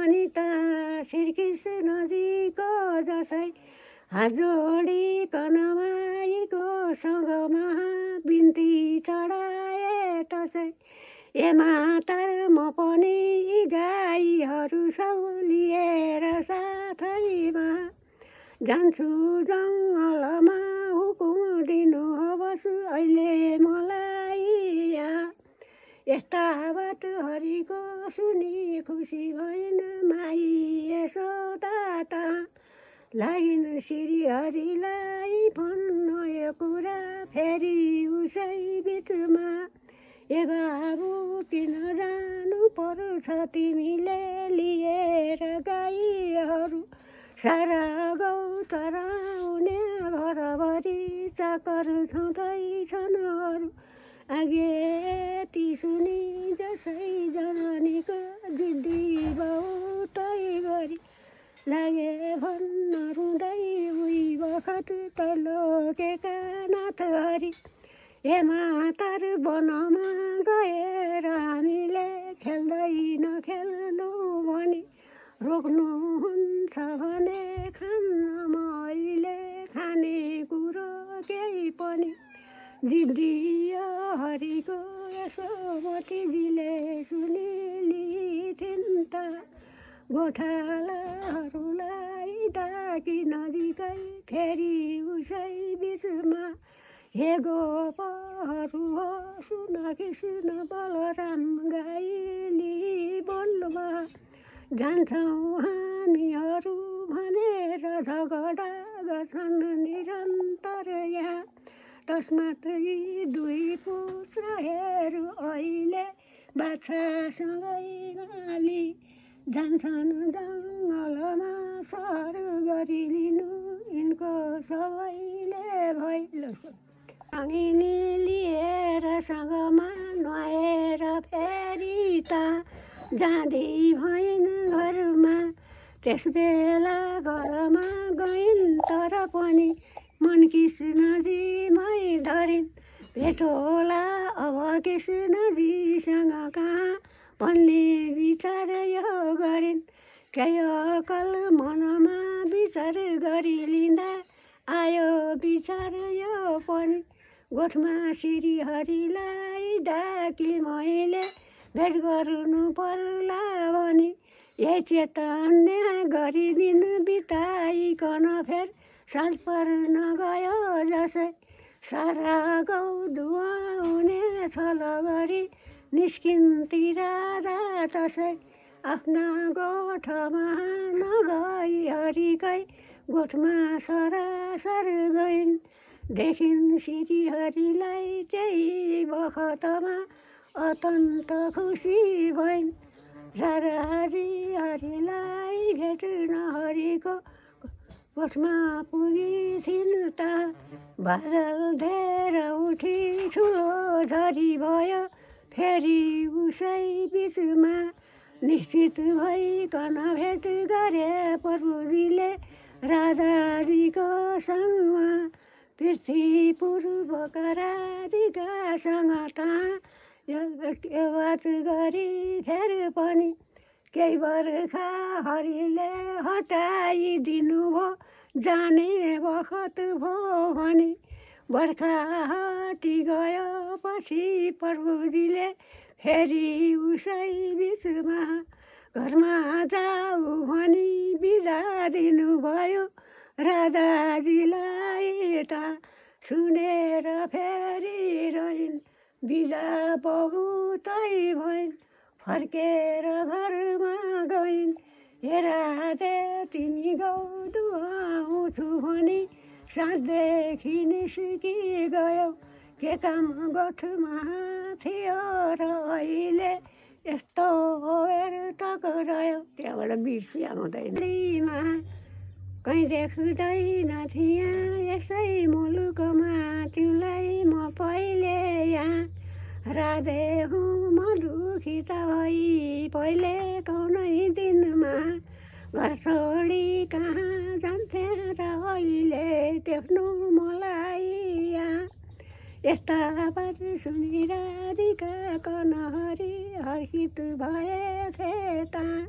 पनि त श्रीकृष्णजीको जसै हात जोडिकन माईको सँगमा बिन्ती चढाए तसै ए मातर म पनि गाईहरू सब लिएर साथैमा जान्छु जङ्गलमा हुकुम दिनुहोस् अहिले मलाई यस्ता बातहरूको सुनि खुसी भएन माई यशोदा त लागिन् श्रीहरिलाई भन्नु यो कुरा फेरि उसै बिचमा ए बाबु किन जानु पर्छ तिमीले लिएर गाईहरू सारा गाउँ चराउने घरभरि चाकर छँदैछन् अरू आगे सुनि जसै जननीको जिद्दी बहुतै गरी लागे भन्न रुँदै उही बखत तलोकेका नाथ हरि ए मातर वनमा गएर हामीले खेल्दै नखेल्नु भनी रोक्नुहुन्छ भने खान्न मैले खाने कुरो केही पनि जिद्दियो हरिको यशोमतीजीले सुनिलिथिन् त गोठालाहरूलाई डाकी नजिकै फेरि उसै बिचमा हे गोपहरू हो सुन कृष्ण बलराम गाईली बोल्नुमा जान्छौँ हामीहरू भनेर झगडा गर्छन् निरन्तर यहाँ तस्मात् यी दुई पुत्रहरू अहिले बाछासँगै गाली जान्छन् जङ्गलमा सर गरी लिनु यिनको सबैले भैलो अङ्गिनी लिएर सँगमा नुहाएर फेरि त जाँदै भइन् घरमा त्यसबेला घरमा गइन् तर पनि मन कृष्णजीमै धरिन् भेट होला अब कृष्णजीसँग कहाँ भन्ने विचार यो गरिन् केही अकल मनमा विचार गरी लिँदा आयो विचार यो पनि गोठमा श्रीहरिलाई डाकी मैले भेट गर्नु पर्ला भनी यही चेतन्य गरिदिन बिताइकन फेर साँझ पर्न गयो जसै सारा गाउँ धुवा हुने छल गरी निस्किन्ती राधा तसै आफ्ना गोठमा नगई हरिकै गोठमा सरासर गइन् देखिन् श्रीहरिलाई त्यही बखतमा अत्यन्त खुसी भइन् राधाजी हरिलाई भेट्न हरिको गोठमा पुगिथिन् त बादल धेर उठी ठुलो झरी भयो फेरि उसै बिचमा निश्चित भइकन भेट गरे प्रभुजीले राधाजीको सँगमा पृथ्वीपूर्वका राधिकासँग त बात गरी फेर पनि केही बर्खा हरिले हटाइदिनु भो जाने बखत भो भने बर्खा हटी गयो पछि प्रभुजीले फेरि उसै बिचमा घरमा जाऊ भनी बिदा दिनुभयो राधाजीलाई त सुनेर फेरि रहिन् बिदा बहुतै भइन् फर्केर घरमा गइन् हे राधे तिमी गाउँदु आउँछु भनी साँझदेखि निस्कि गयो के काम गोठमा थियो र अहिले यस्तो हेरतक रह्यो त्यहाँबाट बिर्सी आउँदैन कहीँ देख्दैन थिएँ यसै मुलुकमा तिमीलाई म पहिले यहाँ राधे हुँ म दुखी त भई पहिले कौनै दिनमा घर छोडी कहाँ जान्थे र अहिले देख्नु मलाई यहाँ यस्ता बात सुनि राधिका कनहरी हर्षित भएथे त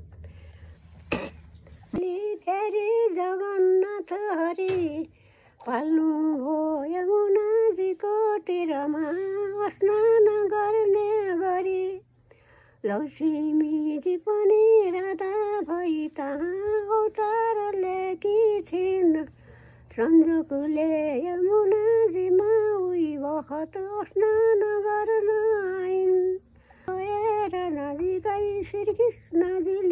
लक्ष्मीजी पनि राधा भई तहाँ अवतार ल्याएकी छिन् सन्जुकले यमुनाजीमा उही बखत स्नान गर्न आइन् गएर नजिकै श्रीकृष्णजीले